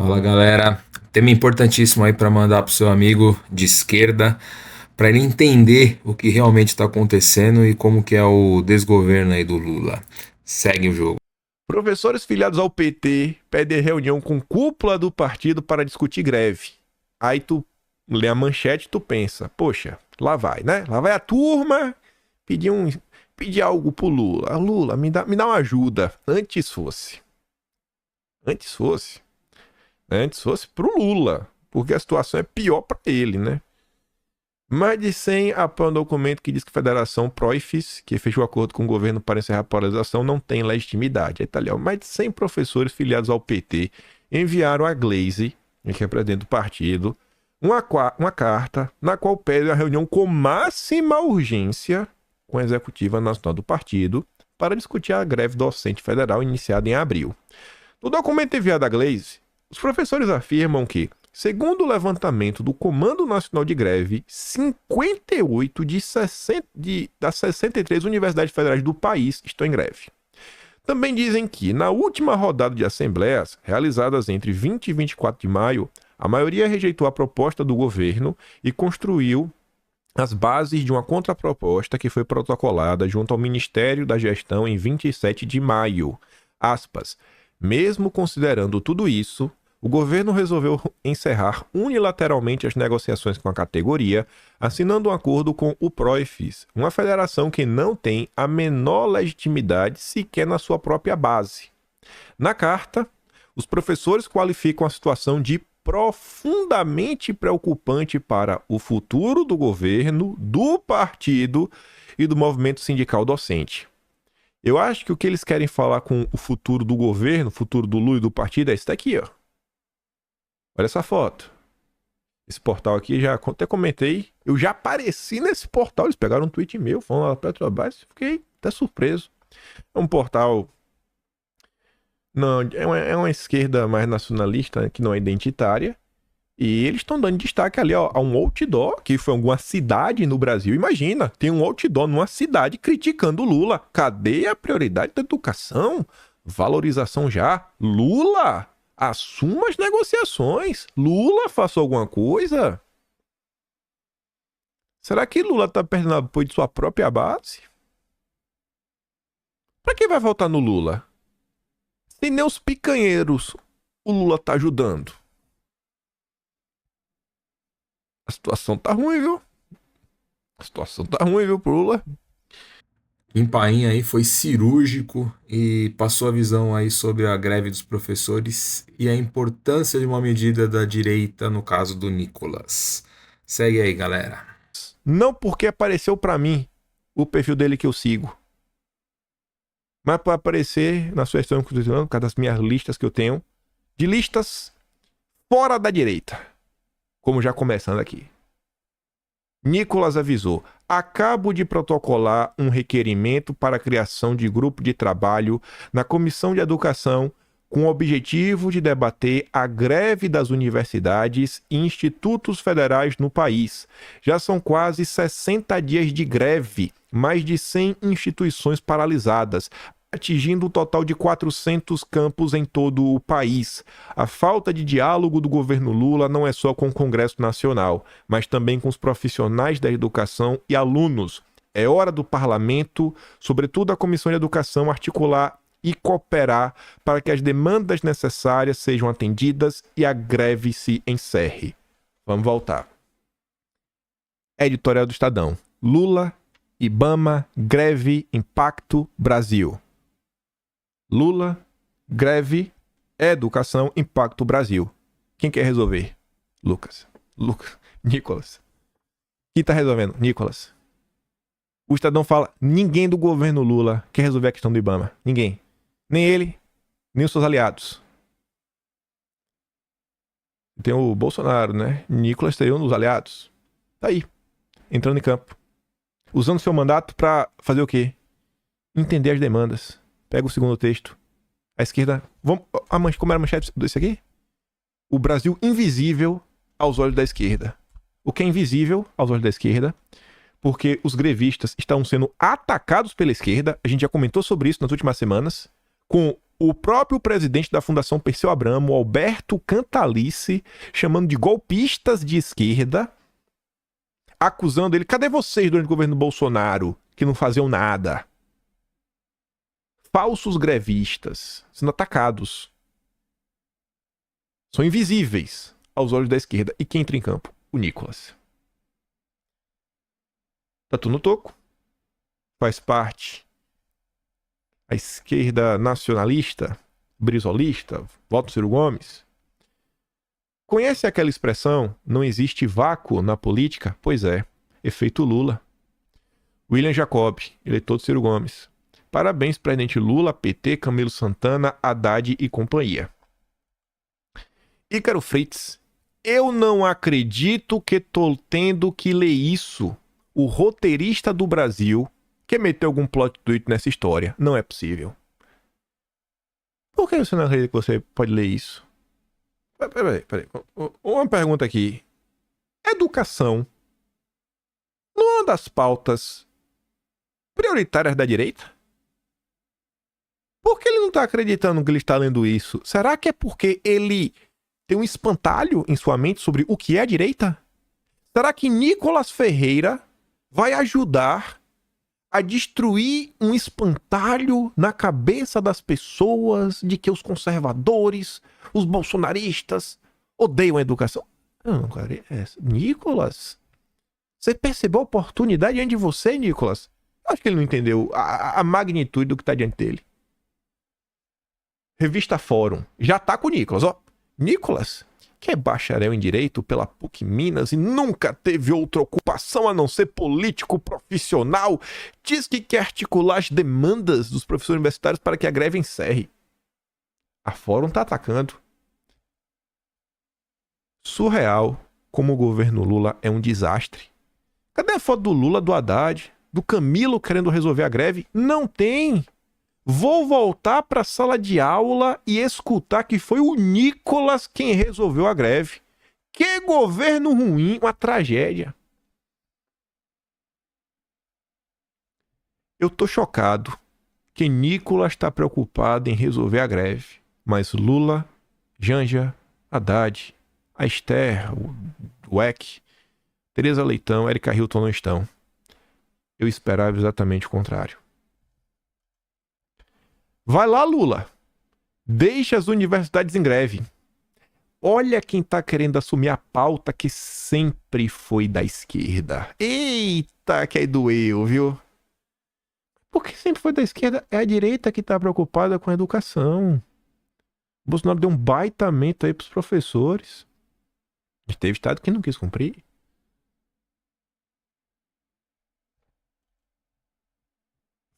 Fala galera, tema importantíssimo aí para mandar pro seu amigo de esquerda, para ele entender o que realmente está acontecendo e como que é o desgoverno aí do Lula. Segue o jogo. Professores filiados ao PT pedem reunião com cúpula do partido para discutir greve. Aí tu lê a manchete e tu pensa, poxa, lá vai, né? Lá vai a turma pedir algo pro Lula. Lula, me dá uma ajuda. Antes fosse pro Lula, porque a situação é pior para ele, né? Mais de 100 apoiam um documento que diz que a Federação Proifes, que fechou acordo com o governo para encerrar a polarização, não tem legitimidade. Aí tá ali, ó, mais de 100 professores filiados ao PT enviaram a Glaze, que representa o partido, uma carta na qual pedem a reunião com máxima urgência com a executiva nacional do partido para discutir a greve docente federal iniciada em abril. No documento enviado à Glaze, os professores afirmam que, segundo o levantamento do Comando Nacional de Greve, 58 das 63 universidades federais do país estão em greve. Também dizem que, na última rodada de assembleias, realizadas entre 20 e 24 de maio, a maioria rejeitou a proposta do governo e construiu as bases de uma contraproposta que foi protocolada junto ao Ministério da Gestão em 27 de maio. Aspas. Mesmo considerando tudo isso, o governo resolveu encerrar unilateralmente as negociações com a categoria, assinando um acordo com o Proifes, uma federação que não tem a menor legitimidade sequer na sua própria base. Na carta, os professores qualificam a situação de profundamente preocupante para o futuro do governo, do partido e do movimento sindical docente. Eu acho que o que eles querem falar com o futuro do governo, o futuro do Lula e do partido é isso daqui, ó. Olha essa foto. Esse portal aqui, já até comentei. Eu já apareci nesse portal. Eles pegaram um tweet meu, falando lá Petrobras. Fiquei até surpreso. É um portal... Não, é uma esquerda mais nacionalista, que não é identitária. E eles estão dando destaque ali, ó, a um outdoor, que foi em alguma cidade no Brasil. Imagina, tem um outdoor numa cidade criticando o Lula. Cadê a prioridade da educação? Valorização já. Lula... Assuma as negociações. Lula, faça alguma coisa. Será que Lula tá perdendo apoio de sua própria base? Pra que vai votar no Lula? Se nem os picanheiros o Lula tá ajudando. A situação tá ruim, viu? Pro Lula. Kim Paim aí foi cirúrgico e passou a visão aí sobre a greve dos professores e a importância de uma medida da direita no caso do Nicolas. Segue aí, galera. Não porque apareceu pra mim o perfil dele que eu sigo, mas para aparecer na sua história constitucional, por causa das minhas listas que eu tenho, de listas fora da direita. Como já começando aqui. Nicolas avisou: acabo de protocolar um requerimento para a criação de grupo de trabalho na Comissão de Educação com o objetivo de debater a greve das universidades e institutos federais no país. Já são quase 60 dias de greve, mais de 100 instituições paralisadas, atingindo um total de 400 campos em todo o país. A falta de diálogo do governo Lula não é só com o Congresso Nacional, mas também com os profissionais da educação e alunos. É hora do parlamento, sobretudo a Comissão de Educação, articular e cooperar para que as demandas necessárias sejam atendidas e a greve se encerre. Vamos voltar. Editorial do Estadão. Lula, Ibama, greve, impacto, Brasil. Lula, greve, educação, impacto, Brasil. Quem quer resolver? Nicolas. Quem tá resolvendo? Nicolas. O Estadão fala, ninguém do governo Lula quer resolver a questão do Ibama. Ninguém. Nem ele, nem os seus aliados. Tem o Bolsonaro, né? Nicolas seria um dos aliados. Tá aí. Entrando em campo. Usando seu mandato pra fazer o quê? Entender as demandas. Pega o segundo texto. A esquerda... Como era a manchete desse aqui? O Brasil invisível aos olhos da esquerda. O que é invisível aos olhos da esquerda? Porque os grevistas estão sendo atacados pela esquerda. A gente já comentou sobre isso nas últimas semanas. Com o próprio presidente da Fundação Perseu Abramo, Alberto Cantalice, chamando de golpistas de esquerda, acusando ele. Cadê vocês durante o governo Bolsonaro que não faziam nada? Falsos grevistas sendo atacados. São invisíveis aos olhos da esquerda. E quem entra em campo? O Nicolas. Tá tudo no toco. Faz parte a esquerda nacionalista, brisolista, voto Ciro Gomes. Conhece aquela expressão, não existe vácuo na política? Pois é, efeito Lula. William Jacob, eleitor de Ciro Gomes. Parabéns, presidente Lula, PT, Camilo Santana, Haddad e companhia. Ícaro Fritz, eu não acredito que tô tendo que ler isso. O roteirista do Brasil que meteu algum plot twist nessa história. Não é possível. Por que você não acredita que você pode ler isso? Peraí. Uma pergunta aqui. Educação não é uma das pautas prioritárias da direita? Por que ele não está acreditando que ele está lendo isso? Será que é porque ele tem um espantalho em sua mente sobre o que é a direita? Será que Nicolas Ferreira vai ajudar a destruir um espantalho na cabeça das pessoas de que os conservadores, os bolsonaristas, odeiam a educação? Não, cara, Nicolas, você percebeu a oportunidade diante de você, Nicolas? Acho que ele não entendeu a magnitude do que está diante dele. Revista Fórum, já tá com o Nicolas, ó. Nicolas, que é bacharel em Direito pela PUC Minas e nunca teve outra ocupação a não ser político profissional, diz que quer articular as demandas dos professores universitários para que a greve encerre. A Fórum tá atacando. Surreal como o governo Lula é um desastre. Cadê a foto do Lula, do Haddad, do Camilo querendo resolver a greve? Não tem. Vou voltar para a sala de aula e escutar que foi o Nicolas quem resolveu a greve. Que governo ruim, uma tragédia. Eu tô chocado que Nicolas está preocupado em resolver a greve, mas Lula, Janja, Haddad, a Esther, o Eck, Tereza Leitão, Érica Hilton não estão. Eu esperava exatamente o contrário. Vai lá, Lula. Deixa as universidades em greve. Olha quem tá querendo assumir a pauta que sempre foi da esquerda. Eita, que aí doeu, viu? Porque sempre foi da esquerda. É a direita que tá preocupada com a educação. O Bolsonaro deu um baitamento aí pros professores. E teve estado que não quis cumprir.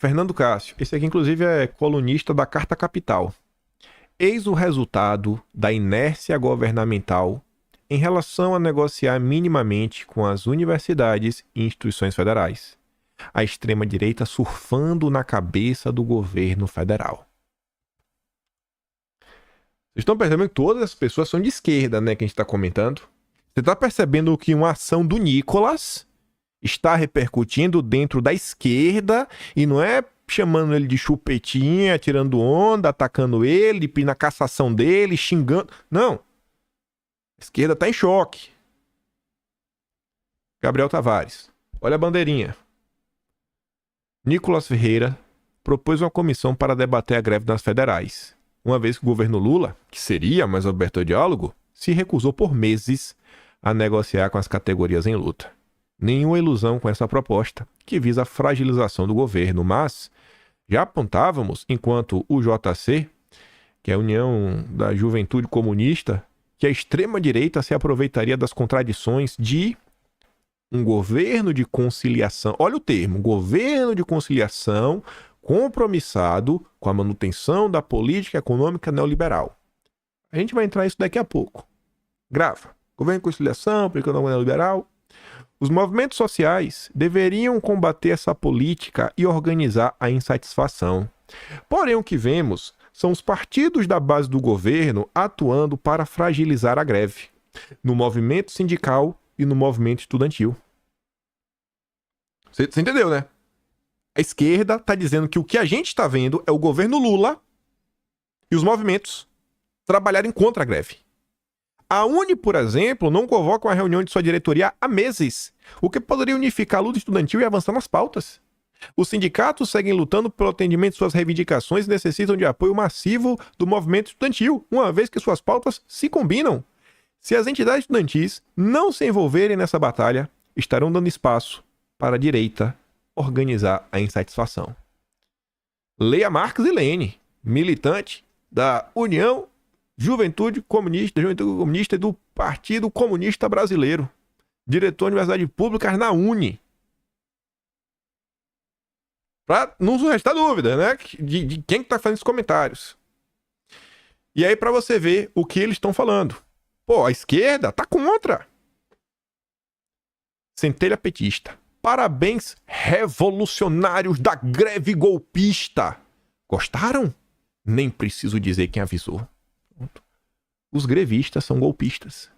Fernando Cássio, esse aqui inclusive é colunista da Carta Capital. Eis o resultado da inércia governamental em relação a negociar minimamente com as universidades e instituições federais. A extrema-direita surfando na cabeça do governo federal. Vocês estão percebendo que todas as pessoas são de esquerda, né, que a gente está comentando? Você está percebendo que uma ação do Nicolas está repercutindo dentro da esquerda e não é chamando ele de chupetinha, tirando onda, atacando ele, pedindo a cassação dele, xingando. Não. A esquerda está em choque. Gabriel Tavares. Olha a bandeirinha. Nicolas Ferreira propôs uma comissão para debater a greve das federais, uma vez que o governo Lula, que seria mais aberto ao diálogo, se recusou por meses a negociar com as categorias em luta. Nenhuma ilusão com essa proposta, que visa a fragilização do governo, mas já apontávamos, enquanto o JC, que é a União da Juventude Comunista, que a extrema-direita se aproveitaria das contradições de um governo de conciliação, olha o termo, governo de conciliação compromissado com a manutenção da política econômica neoliberal. A gente vai entrar nisso daqui a pouco. Grava. Governo de conciliação, política econômica neoliberal. Os movimentos sociais deveriam combater essa política e organizar a insatisfação. Porém, o que vemos são os partidos da base do governo atuando para fragilizar a greve, no movimento sindical e no movimento estudantil. Você entendeu, né? A esquerda está dizendo que o que a gente está vendo é o governo Lula e os movimentos trabalharem contra a greve. A Uni, por exemplo, não convoca uma reunião de sua diretoria há meses, o que poderia unificar a luta estudantil e avançar nas pautas. Os sindicatos seguem lutando pelo atendimento de suas reivindicações e necessitam de apoio massivo do movimento estudantil, uma vez que suas pautas se combinam. Se as entidades estudantis não se envolverem nessa batalha, estarão dando espaço para a direita organizar a insatisfação. Leia Marx e Lênin, militante da União Juventude Comunista e do Partido Comunista Brasileiro, diretor de Universidade Pública na Uni. Pra não restar dúvida, né? De quem está fazendo esses comentários. E aí, para você ver o que eles estão falando. Pô, a esquerda tá contra. Centelha petista. Parabéns, revolucionários da greve golpista. Gostaram? Nem preciso dizer quem avisou. Os grevistas são golpistas.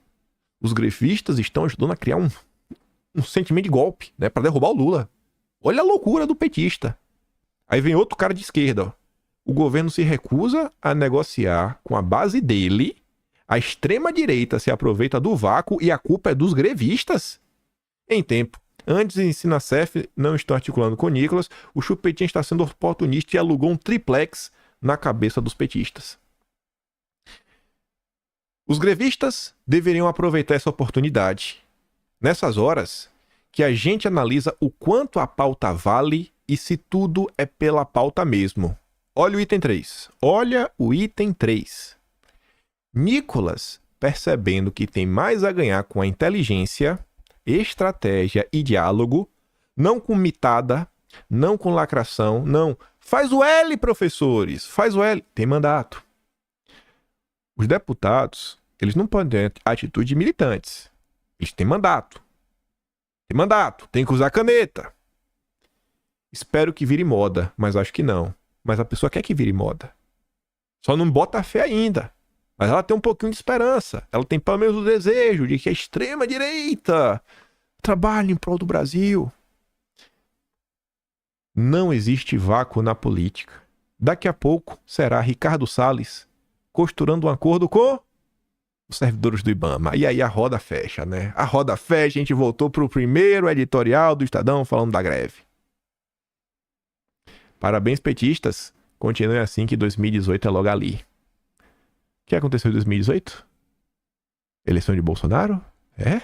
Os grevistas estão ajudando a criar um sentimento de golpe, né, para derrubar o Lula. Olha a loucura do petista. Aí vem outro cara de esquerda. Ó. O governo se recusa a negociar com a base dele. A extrema-direita se aproveita do vácuo e a culpa é dos grevistas. Em tempo, antes de Sinacef não estão articulando com Nicolas, o Chupetinha está sendo oportunista e alugou um triplex na cabeça dos petistas. Os grevistas deveriam aproveitar essa oportunidade. Nessas horas, que a gente analisa o quanto a pauta vale e se tudo é pela pauta mesmo. Olha o item 3. Olha o item 3. Nicolas, percebendo que tem mais a ganhar com a inteligência, estratégia e diálogo, não com mitada, não com lacração, não. Faz o L, professores, faz o L. Tem mandato. Os deputados, eles não podem ter atitude de militantes. Eles têm mandato. Tem mandato, tem que usar caneta. Espero que vire moda, mas acho que não. Mas a pessoa quer que vire moda. Só não bota fé ainda. Mas ela tem um pouquinho de esperança. Ela tem pelo menos o desejo de que a extrema-direita trabalhe em prol do Brasil. Não existe vácuo na política. Daqui a pouco será Ricardo Salles costurando um acordo com os servidores do IBAMA. E aí a roda fecha, né? A roda fecha, a gente voltou para o primeiro editorial do Estadão falando da greve. Parabéns, petistas. Continue assim que 2018 é logo ali. O que aconteceu em 2018? Eleição de Bolsonaro? É?